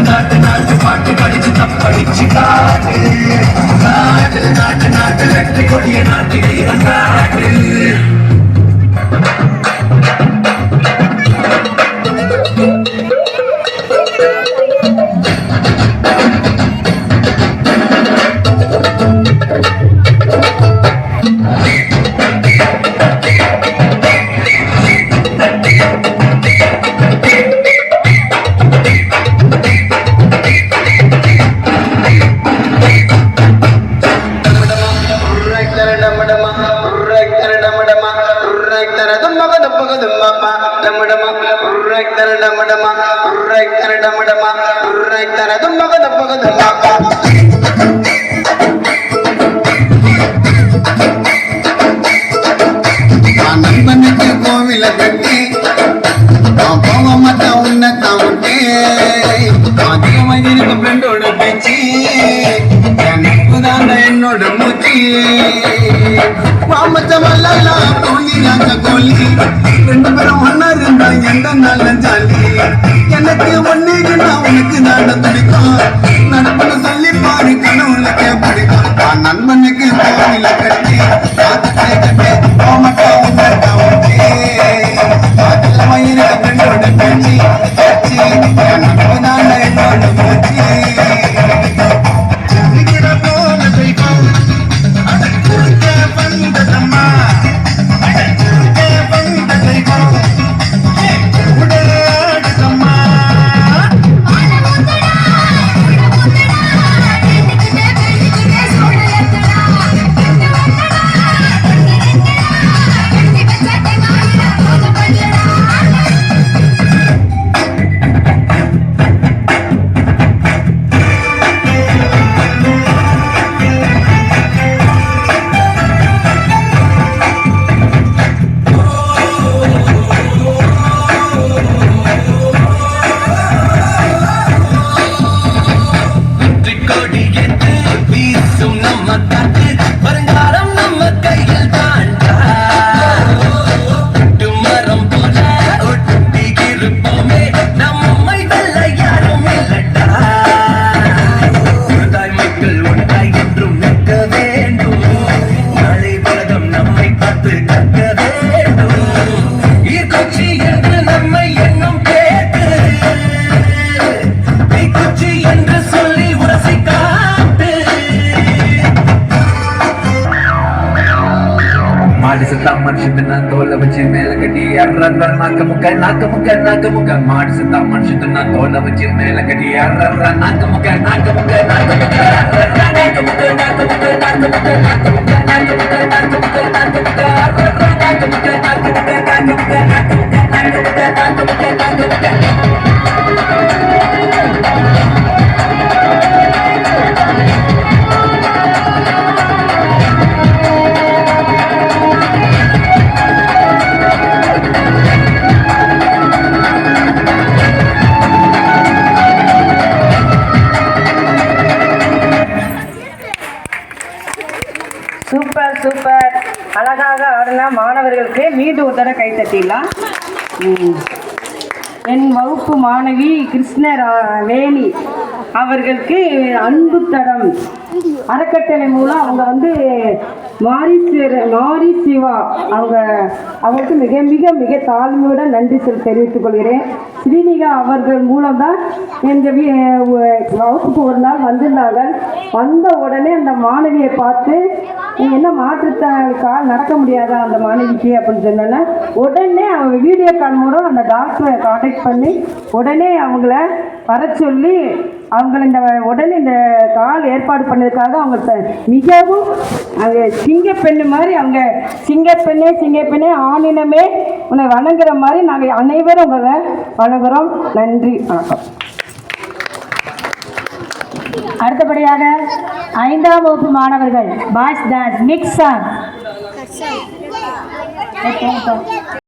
நாட்டு நாட்டு பாட்டு படிச்சு தப்படிச்சு காட்டு நாட்டு நாட்டு நாட்டு வெற்றி கொடிய நாட்டு வீரன் காட்டு நண்பனுக்கு கோவில கட்டி போக மாட்டேன் உன்னை தாமட்டே அதிகமாக இருக்க ஃப்ரெண்டோட பேச்சு நட்புதான் என்னோட மூச்சு மாமச்சமல்லாம் கோழி நாங்க கோழி ரெண்டு பேரும் ஒன்னா இருந்தா எந்த நல்ல ஜாலி எனக்கு ஒன்னே நான் உனக்கு நாட பிடிக்கும் நட்புன்னு சொல்லி பாரு கனவுலக்கே பிடிக்கும் நண்பனுக்கு கோவில கட்டி போக மாட்டேன் உன்னை தாமட்டே அதிகமாக இருக்க ஃப்ரெண்டோட பேச்சு நட்புதான் என்னோட மூச்சு మనుషుతున్న తోల వచ్చి మేల కట్టి ఎర్రర్ర నాకముక మాడిసుతా మనుషుతున్న తోల వచ్చి మేల కట్టి ఎర్రర్ర నాకముక சூப்பர் சூப்பர், அழகாக ஆடினா மாணவர்களுக்கு மீண்டும் ஒரு தடவை கைத்தட்டிடலாம். என் வகுப்பு மாணவி கிருஷ்ணவேணி அவர்களுக்கு அன்பு தடம் அறக்கட்டளை மூலம் அவங்க மாரி சிவா அவங்களுக்கு மிக மிக மிக தாழ்மையுடன் நன்றி தெரிவித்துக் கொள்கிறேன். ஸ்ரீனிகா அவர்கள் மூலம்தான் எங்கள் வகுப்புக்கு ஒரு நாள் வந்திருந்தார்கள். வந்த உடனே அந்த மாணவியை பார்த்து என்ன மாற்றுத்தாள் நடக்க முடியாதா அந்த மாணவிக்கு அப்படின்னு சொன்னோன்னா உடனே அவங்க வீடியோ கால் மூலம் அந்த டாக்டரை கான்டாக்ட் பண்ணி உடனே அவங்கள வர சொல்லி அவங்கள உடனே இந்த கால் ஏற்பாடு பண்ணதுக்காக அவங்க மிகவும் அவங்க சிங்கப்பெண்ணு மாதிரி அவங்க சிங்கப்பெண்ணே ஆணினமே உன்னை வணங்குற மாதிரி நாங்கள் அனைவரும் உங்களை வணங்குகிறோம். நன்றி, வணக்கம். அடுத்தபடியாக 5ஆம் வகுப்பு மாணவர்கள் பாய்ஸ் டான்ஸ் மிக்ஸ் சாங்.